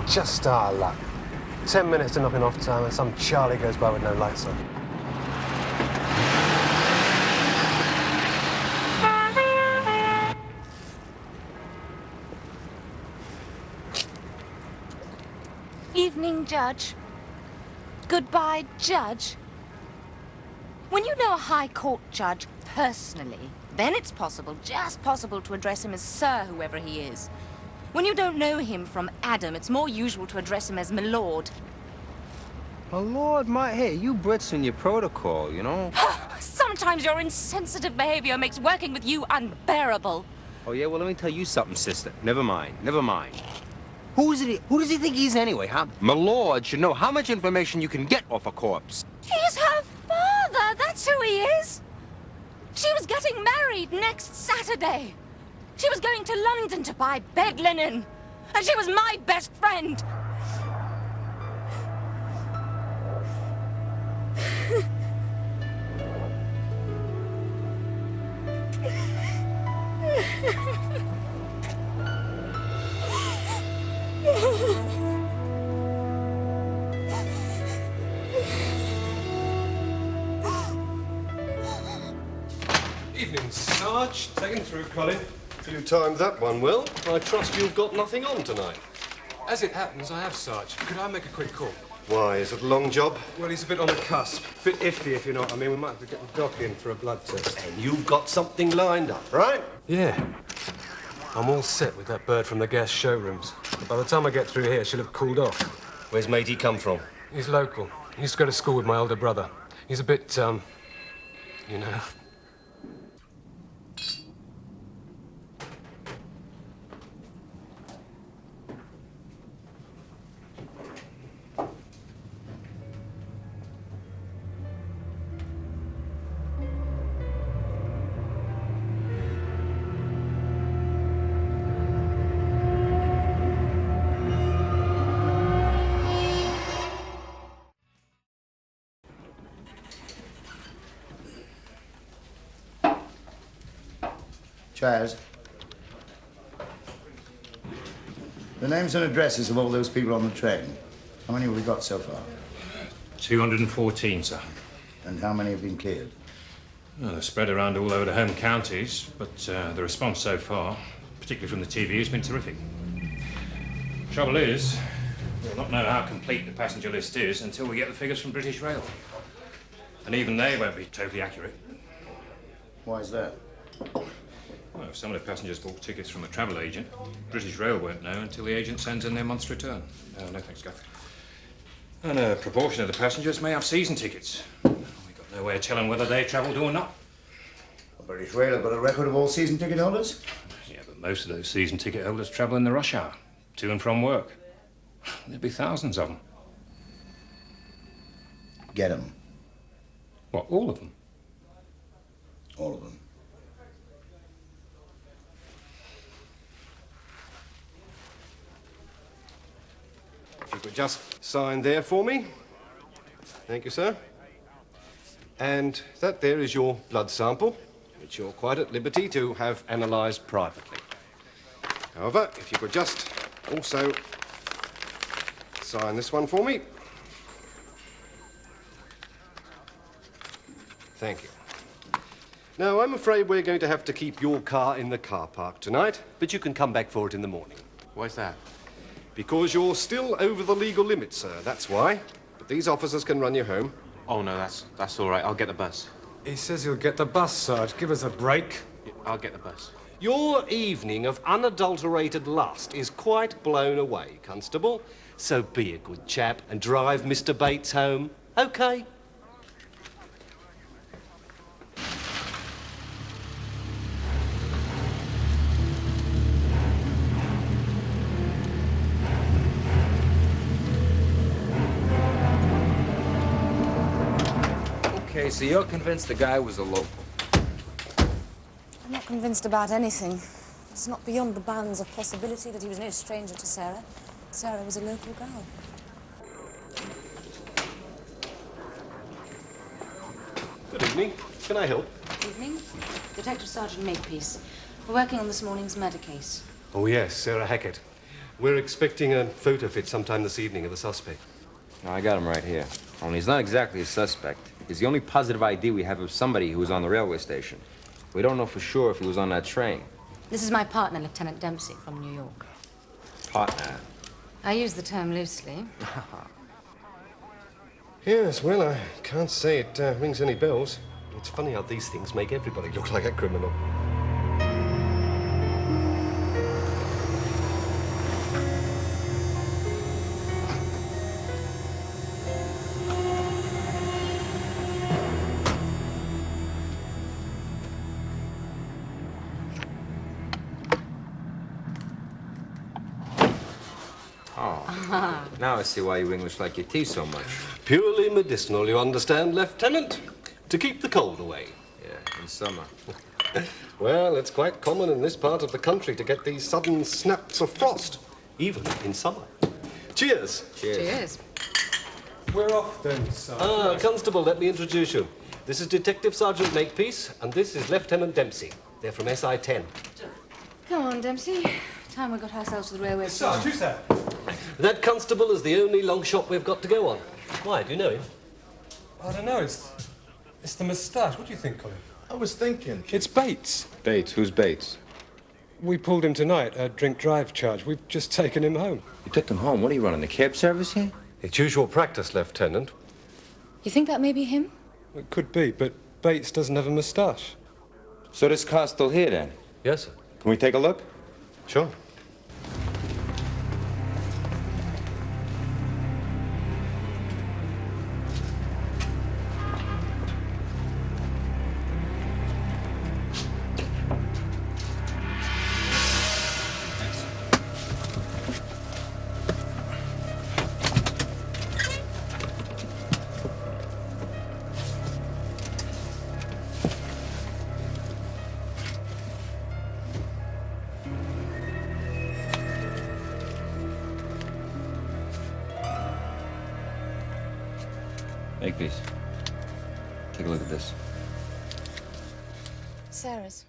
Just our luck. 10 minutes to knocking off time and some Charlie goes by with no lights on. Evening, Judge. Goodbye, Judge. When you know a High Court judge personally, then it's possible, just possible, to address him as Sir, whoever he is. When you don't know him from Adam, it's more usual to address him as my lord. My lord, hey, you Brits and your protocol, you know? Sometimes your insensitive behavior makes working with you unbearable. Oh, yeah? Well, let me tell you something, sister. Never mind. Who does he think he is anyway, huh? My lord should know how much information you can get off a corpse. He's her father, that's who he is. She was getting married next Saturday. She was going to London to buy bed linen. And she was my best friend. Evening, Sarge. Taken through, Colin. You timed that one well. I trust you've got nothing on tonight. As it happens, I have, Sarge. Could I make a quick call? Why, is it a long job? Well, he's a bit on the cusp. Bit iffy, if you know what I mean. We might have to get the doc in for a blood test. And you've got something lined up, right? Yeah. I'm all set with that bird from the gas showrooms. By the time I get through here, she'll have cooled off. Where's matey come from? He's local. He used to go to school with my older brother. He's a bit, you know... Chaz. The names and addresses of all those people on the train. How many have we got so far? 214, sir. And how many have been cleared? Well, they're spread around all over the home counties, but the response so far, particularly from the TV, has been terrific. Trouble is, we'll not know how complete the passenger list is until we get the figures from British Rail. And even they won't be totally accurate. Why is that? Well, if some of the passengers bought tickets from a travel agent, British Rail won't know until the agent sends in their month's return. No thanks, Gav. And a proportion of the passengers may have season tickets. We've got no way of telling whether they travelled or not. Well, British Rail have got a record of all season ticket holders? Yeah, but most of those season ticket holders travel in the rush hour, to and from work. There'd be thousands of them. Get them. What, all of them? All of them. If you could just sign there for me. Thank you, sir. And that there is your blood sample, which you're quite at liberty to have analysed privately. However, if you could just also sign this one for me. Thank you. Now, I'm afraid we're going to have to keep your car in the car park tonight, but you can come back for it in the morning. Why's that? Because you're still over the legal limit, sir, that's why. But these officers can run you home. Oh, no, that's all right. I'll get the bus. He says he'll get the bus, Sarge. Give us a break. Yeah, I'll get the bus. Your evening of unadulterated lust is quite blown away, Constable. So be a good chap and drive Mr. Bates home, OK? Okay, so you're convinced the guy was a local? I'm not convinced about anything. It's not beyond the bounds of possibility that he was no stranger to Sarah. Sarah was a local girl. Good evening. Can I help? Evening. Detective Sergeant Makepeace. We're working on this morning's murder case. Oh, yes, Sarah Hackett. We're expecting a photo fit sometime this evening of the suspect. No, I got him right here. Only he's not exactly a suspect. He's the only positive ID we have of somebody who was on the railway station. We don't know for sure if he was on that train. This is my partner, Lieutenant Dempsey from New York. Partner. I use the term loosely. Yes, well, I can't say it rings any bells. It's funny how these things make everybody look like a criminal. Oh. Now I see why you English like your tea so much. Purely medicinal, you understand, Lieutenant? To keep the cold away. Yeah, in summer. Well, it's quite common in this part of the country to get these sudden snaps of frost, even in summer. Cheers. Cheers. We're off then, Sergeant. Constable, let me introduce you. This is Detective Sergeant Makepeace, and this is Lieutenant Dempsey. They're from SI-10. Come on, Dempsey. Time we got ourselves to the railway station. Sarge, who's that? That constable is the only long shot we've got to go on. Why, do you know him? I don't know, it's the moustache. What do you think, Colin? I was thinking. It's Bates. Bates? Who's Bates? We pulled him tonight, a drink-drive charge. We've just taken him home. You took him home. What are you running, the cab service here? It's usual practice, Lieutenant. You think that may be him? It could be, but Bates doesn't have a moustache. So this car's still here, then? Yes, sir. Can we take a look? Sure. Makepeace. Take a look at this. Sarah's.